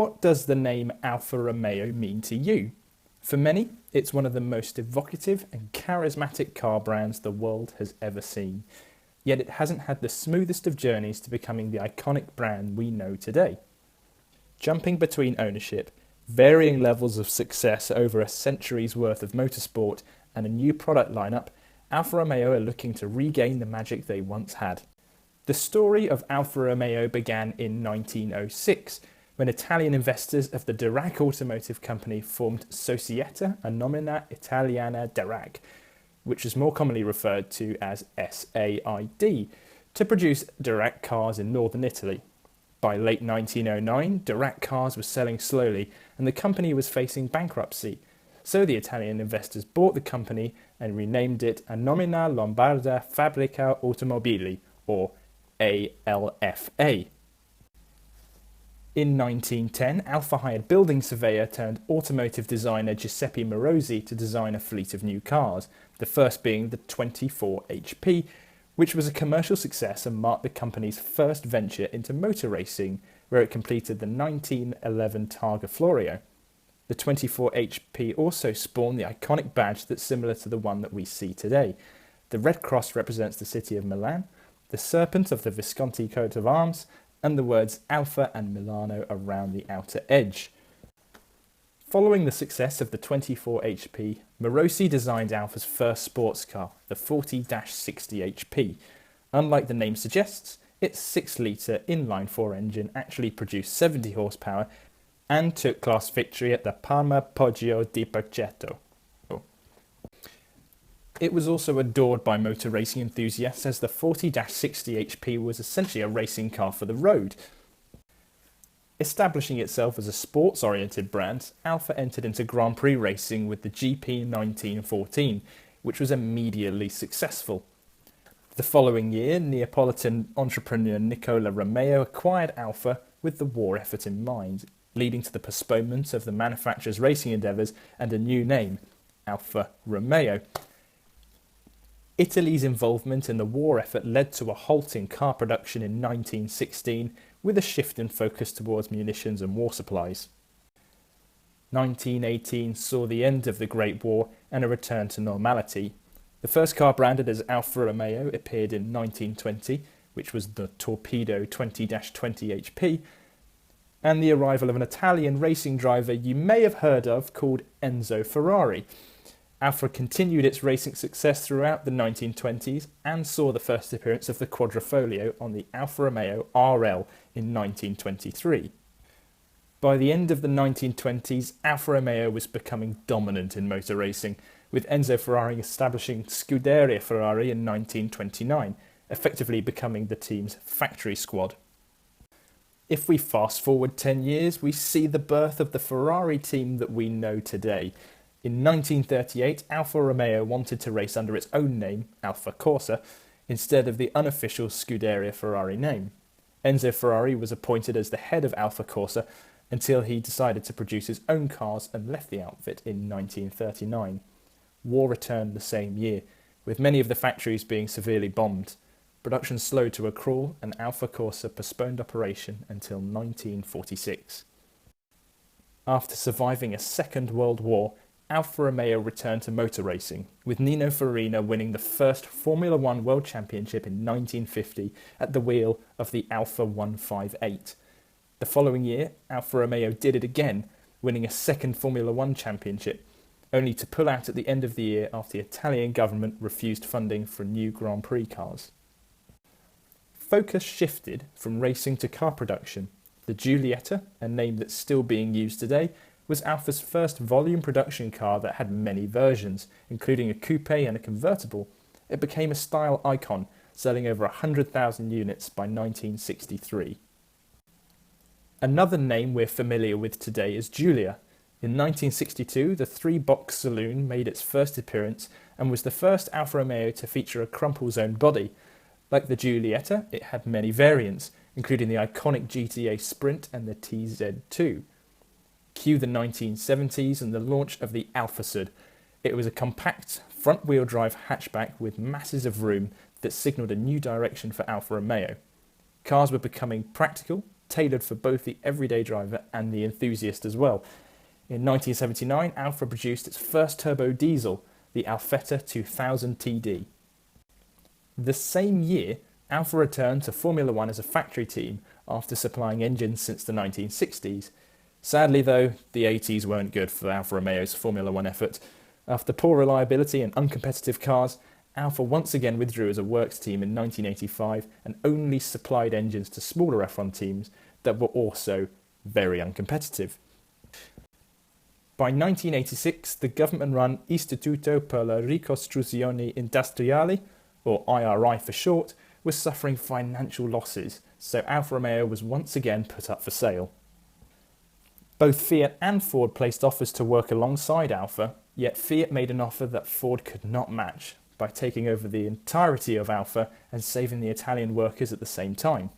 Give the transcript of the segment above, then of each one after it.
What does the name Alfa Romeo mean to you? For many, it's one of the most evocative and charismatic car brands the world has ever seen. Yet it hasn't had the smoothest of journeys to becoming the iconic brand we know today. Jumping between ownership, varying levels of success over a century's worth of motorsport, and a new product lineup, Alfa Romeo are looking to regain the magic they once had. The story of Alfa Romeo began in 1906, when Italian investors of the Dirac automotive company formed Società Anonima Italiana Dirac, which is more commonly referred to as SAID, to produce Dirac cars in northern Italy. By late 1909, Dirac cars were selling slowly and the company was facing bankruptcy, so the Italian investors bought the company and renamed it Anonima Lombarda Fabbrica Automobili, or ALFA. In 1910, Alfa hired building surveyor turned automotive designer Giuseppe Morosi to design a fleet of new cars, the first being the 24 HP, which was a commercial success and marked the company's first venture into motor racing, where it completed the 1911 Targa Florio. The 24 HP also spawned the iconic badge that's similar to the one that we see today. The red cross represents the city of Milan, the serpent of the Visconti coat of arms, and the words Alfa and Milano around the outer edge. Following the success of the 24 HP, Morosi designed Alfa's first sports car, the 40-60 HP. Unlike the name suggests, its 6-litre inline-4 engine actually produced 70 horsepower and took class victory at the Parma Poggio di Bargetto. It was also adored by motor racing enthusiasts, as the 40-60 HP was essentially a racing car for the road. Establishing itself as a sports-oriented brand, Alfa entered into Grand Prix racing with the GP 1914, which was immediately successful. The following year, Neapolitan entrepreneur Nicola Romeo acquired Alfa with the war effort in mind, leading to the postponement of the manufacturer's racing endeavours and a new name, Alfa Romeo. Italy's involvement in the war effort led to a halt in car production in 1916, with a shift in focus towards munitions and war supplies. 1918 saw the end of the Great War and a return to normality. The first car branded as Alfa Romeo appeared in 1920, which was the Torpedo 20-20 HP, and the arrival of an Italian racing driver you may have heard of called Enzo Ferrari. Alfa continued its racing success throughout the 1920s and saw the first appearance of the Quadrifoglio on the Alfa Romeo RL in 1923. By the end of the 1920s, Alfa Romeo was becoming dominant in motor racing, with Enzo Ferrari establishing Scuderia Ferrari in 1929, effectively becoming the team's factory squad. If we fast forward 10 years, we see the birth of the Ferrari team that we know today. In 1938, Alfa Romeo wanted to race under its own name, Alfa Corsa, instead of the unofficial Scuderia Ferrari name. Enzo Ferrari was appointed as the head of Alfa Corsa until he decided to produce his own cars and left the outfit in 1939. War returned the same year, with many of the factories being severely bombed. Production slowed to a crawl and Alfa Corsa postponed operation until 1946. After surviving a Second World War, Alfa Romeo returned to motor racing, with Nino Farina winning the first Formula One World Championship in 1950 at the wheel of the Alfa 158. The following year, Alfa Romeo did it again, winning a second Formula One Championship, only to pull out at the end of the year after the Italian government refused funding for new Grand Prix cars. Focus shifted from racing to car production. The Giulietta, a name that's still being used today, was Alfa's first volume production car that had many versions, including a coupe and a convertible. It became a style icon, selling over 100,000 units by 1963. Another name we're familiar with today is Giulia. In 1962, the three-box saloon made its first appearance and was the first Alfa Romeo to feature a crumple-zoned body. Like the Giulietta, it had many variants, including the iconic GTA Sprint and the TZ2. Cue the 1970s and the launch of the Alfa Sud. It was a compact, front-wheel drive hatchback with masses of room that signalled a new direction for Alfa Romeo. Cars were becoming practical, tailored for both the everyday driver and the enthusiast as well. In 1979, Alfa produced its first turbo diesel, the Alfetta 2000 TD. The same year, Alfa returned to Formula One as a factory team after supplying engines since the 1960s. Sadly though, the 80s weren't good for Alfa Romeo's Formula One effort. After poor reliability and uncompetitive cars, Alfa once again withdrew as a works team in 1985 and only supplied engines to smaller F1 teams that were also very uncompetitive. By 1986, the government-run Istituto per la Ricostruzione Industriale, or IRI for short, was suffering financial losses, so Alfa Romeo was once again put up for sale. Both Fiat and Ford placed offers to work alongside Alfa, yet Fiat made an offer that Ford could not match by taking over the entirety of Alfa and saving the Italian workers at the same time.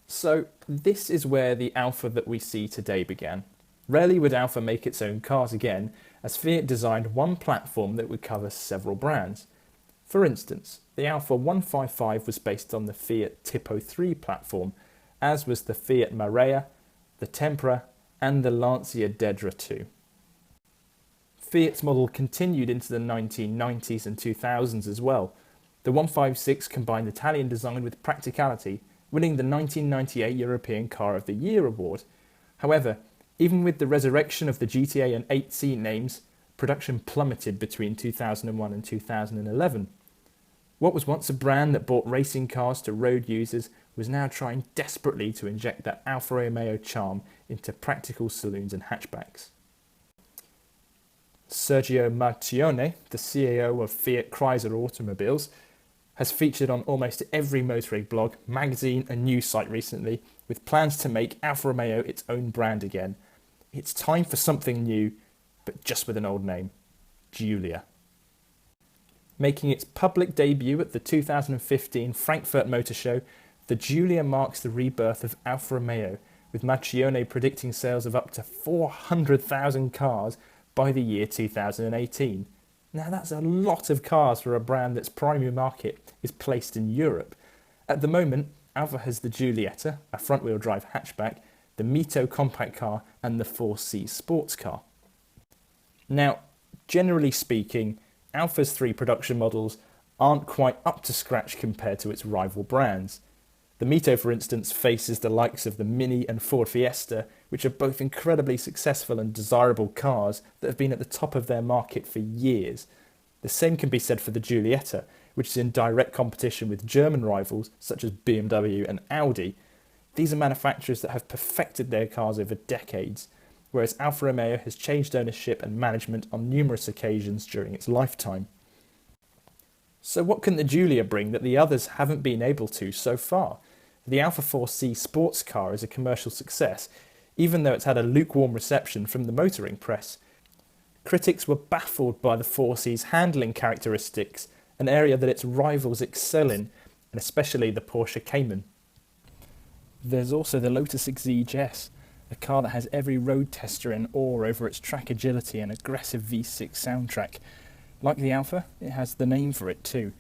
So this is where the Alfa that we see today began. Rarely would Alfa make its own cars again, as Fiat designed one platform that would cover several brands. For instance, the Alfa 155 was based on the Fiat Tipo 3 platform, as was the Fiat Marea, the Tempra and the Lancia Dedra 2. Fiat's model continued into the 1990s and 2000s as well. The 156 combined Italian design with practicality, winning the 1998 European Car of the Year award. However, even with the resurrection of the GTA and 8C names, production plummeted between 2001 and 2011. What was once a brand that brought racing cars to road users was now trying desperately to inject that Alfa Romeo charm into practical saloons and hatchbacks. Sergio Marchionne, the CEO of Fiat Chrysler Automobiles, has featured on almost every motoring blog, magazine and news site recently, with plans to make Alfa Romeo its own brand again. It's time for something new, but just with an old name, Giulia. Making its public debut at the 2015 Frankfurt Motor Show, the Giulia marks the rebirth of Alfa Romeo, with Marchionne predicting sales of up to 400,000 cars by the year 2018. Now that's a lot of cars for a brand that's primary market is placed in Europe. At the moment, Alfa has the Giulietta, a front-wheel drive hatchback, the Mito compact car and the 4C sports car. Now, generally speaking, Alfa's three production models aren't quite up to scratch compared to its rival brands. The Mito, for instance, faces the likes of the Mini and Ford Fiesta, which are both incredibly successful and desirable cars that have been at the top of their market for years. The same can be said for the Giulietta, which is in direct competition with German rivals such as BMW and Audi. These are manufacturers that have perfected their cars over decades, whereas Alfa Romeo has changed ownership and management on numerous occasions during its lifetime. So what can the Giulia bring that the others haven't been able to so far? The Alfa 4C sports car is a commercial success, even though it's had a lukewarm reception from the motoring press. Critics were baffled by the 4C's handling characteristics, an area that its rivals excel in, and especially the Porsche Cayman. There's also the Lotus Exige S, a car that has every road tester in awe over its track agility and aggressive V6 soundtrack. Like the Alfa, it has the name for it too.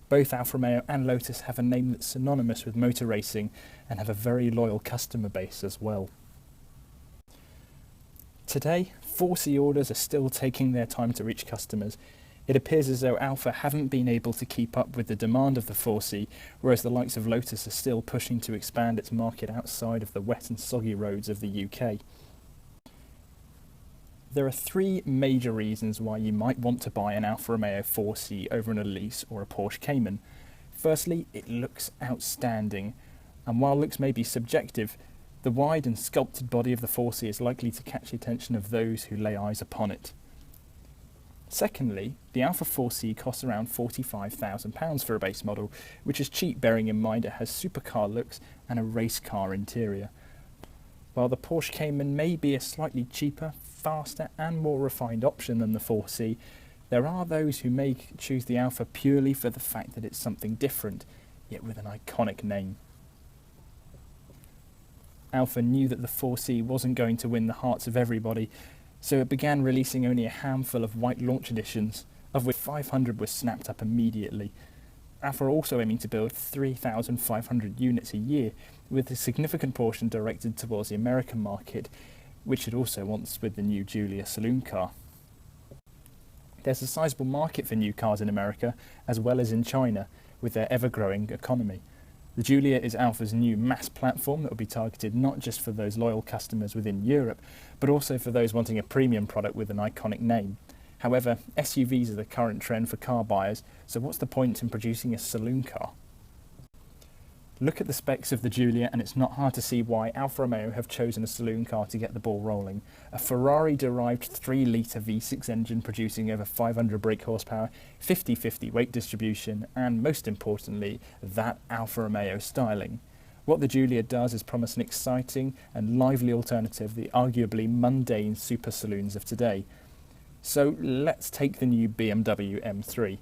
Both Alfa Romeo and Lotus have a name that's synonymous with motor racing and have a very loyal customer base as well. Today, 4C orders are still taking their time to reach customers. It appears as though Alfa haven't been able to keep up with the demand of the 4C, whereas the likes of Lotus are still pushing to expand its market outside of the wet and soggy roads of the UK. There are three major reasons why you might want to buy an Alfa Romeo 4C over an Elise or a Porsche Cayman. Firstly, it looks outstanding, and while looks may be subjective, the wide and sculpted body of the 4C is likely to catch the attention of those who lay eyes upon it. Secondly, the Alfa 4C costs around £45,000 for a base model, which is cheap bearing in mind it has supercar looks and a race car interior. While the Porsche Cayman may be a slightly cheaper, faster and more refined option than the 4C, there are those who may choose the Alfa purely for the fact that it's something different, yet with an iconic name. Alfa knew that the 4C wasn't going to win the hearts of everybody, so it began releasing only a handful of white launch editions, of which 500 were snapped up immediately. Alfa are also aiming to build 3,500 units a year, with a significant portion directed towards the American market, which it also wants with the new Giulia saloon car. There's a sizable market for new cars in America, as well as in China, with their ever-growing economy. The Giulia is Alfa's new mass platform that will be targeted not just for those loyal customers within Europe, but also for those wanting a premium product with an iconic name. However, SUVs are the current trend for car buyers, so what's the point in producing a saloon car? Look at the specs of the Giulia and it's not hard to see why Alfa Romeo have chosen a saloon car to get the ball rolling. A Ferrari-derived 3-litre V6 engine producing over 500 brake horsepower, 50-50 weight distribution, and most importantly, that Alfa Romeo styling. What the Giulia does is promise an exciting and lively alternative to the arguably mundane super saloons of today. So let's take the new BMW M3.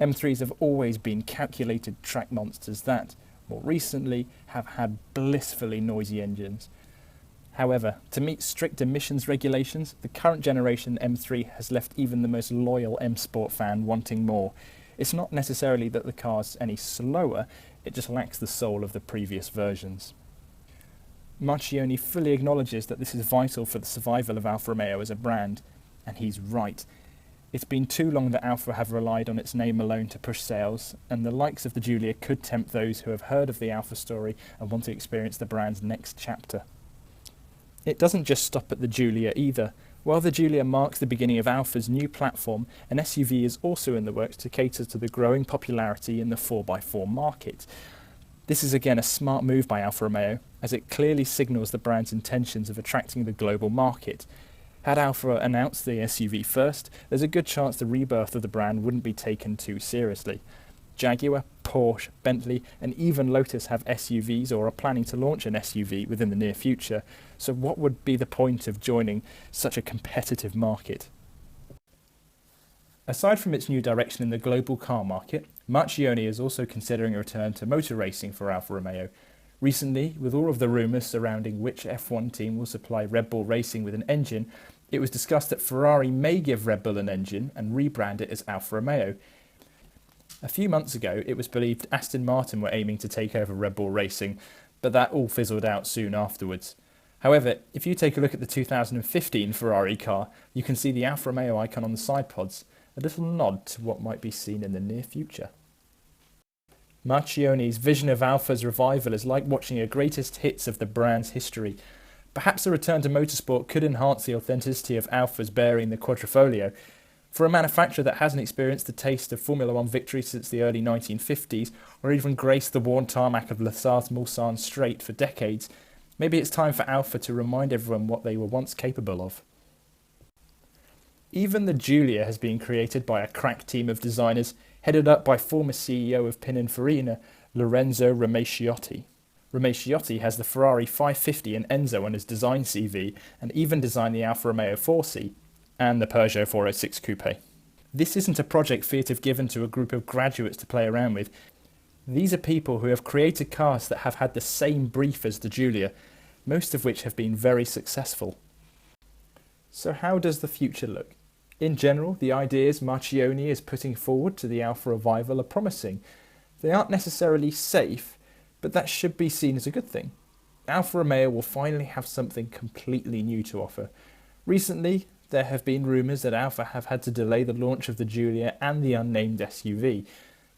M3s have always been calculated track monsters that, more recently, have had blissfully noisy engines. However, to meet strict emissions regulations, the current generation M3 has left even the most loyal M Sport fan wanting more. It's not necessarily that the car's any slower, it just lacks the soul of the previous versions. Marchionni fully acknowledges that this is vital for the survival of Alfa Romeo as a brand, and he's right. It's been too long that Alfa have relied on its name alone to push sales, and the likes of the Giulia could tempt those who have heard of the Alfa story and want to experience the brand's next chapter. It doesn't just stop at the Giulia either. While the Giulia marks the beginning of Alfa's new platform, an SUV is also in the works to cater to the growing popularity in the 4x4 market. This is again a smart move by Alfa Romeo, as it clearly signals the brand's intentions of attracting the global market. Had Alfa announced the SUV first, there's a good chance the rebirth of the brand wouldn't be taken too seriously. Jaguar, Porsche, Bentley and even Lotus have SUVs or are planning to launch an SUV within the near future, so what would be the point of joining such a competitive market? Aside from its new direction in the global car market, Marchionni is also considering a return to motor racing for Alfa Romeo. Recently, with all of the rumours surrounding which F1 team will supply Red Bull Racing with an engine, it was discussed that Ferrari may give Red Bull an engine and rebrand it as Alfa Romeo. A few months ago, it was believed Aston Martin were aiming to take over Red Bull Racing, but that all fizzled out soon afterwards. However, if you take a look at the 2015 Ferrari car, you can see the Alfa Romeo icon on the side pods, a little nod to what might be seen in the near future. Marchionni's vision of Alfa's revival is like watching a greatest hits of the brand's history. Perhaps a return to motorsport could enhance the authenticity of Alfa's bearing the Quadrifoglio. For a manufacturer that hasn't experienced the taste of Formula One victory since the early 1950s, or even graced the worn tarmac of Les Mulsanne Straight for decades, maybe it's time for Alfa to remind everyone what they were once capable of. Even the Giulia has been created by a crack team of designers, headed up by former CEO of Pininfarina, Lorenzo Romaciotti. Romaciotti has the Ferrari 550 and Enzo on his design CV, and even designed the Alfa Romeo 4C and the Peugeot 406 Coupe. This isn't a project Fiat have given to a group of graduates to play around with. These are people who have created cars that have had the same brief as the Giulia, most of which have been very successful. So how does the future look? In general, the ideas Marchionni is putting forward to the Alfa revival are promising. They aren't necessarily safe, but that should be seen as a good thing. Alfa Romeo will finally have something completely new to offer. Recently, there have been rumours that Alfa have had to delay the launch of the Giulia and the unnamed SUV,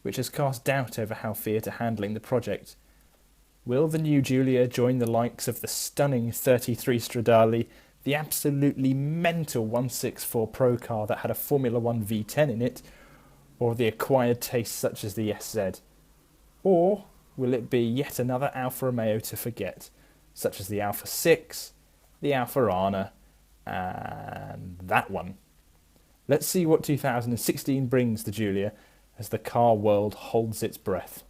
which has cast doubt over how Fiat are handling the project. Will the new Giulia join the likes of the stunning 33 Stradale, the absolutely mental 164 Pro car that had a Formula One V10 in it, or the acquired tastes such as the SZ? Or will it be yet another Alfa Romeo to forget, such as the Alfa 6, the Alfa Rana, and that one? Let's see what 2016 brings the Giulia as the car world holds its breath.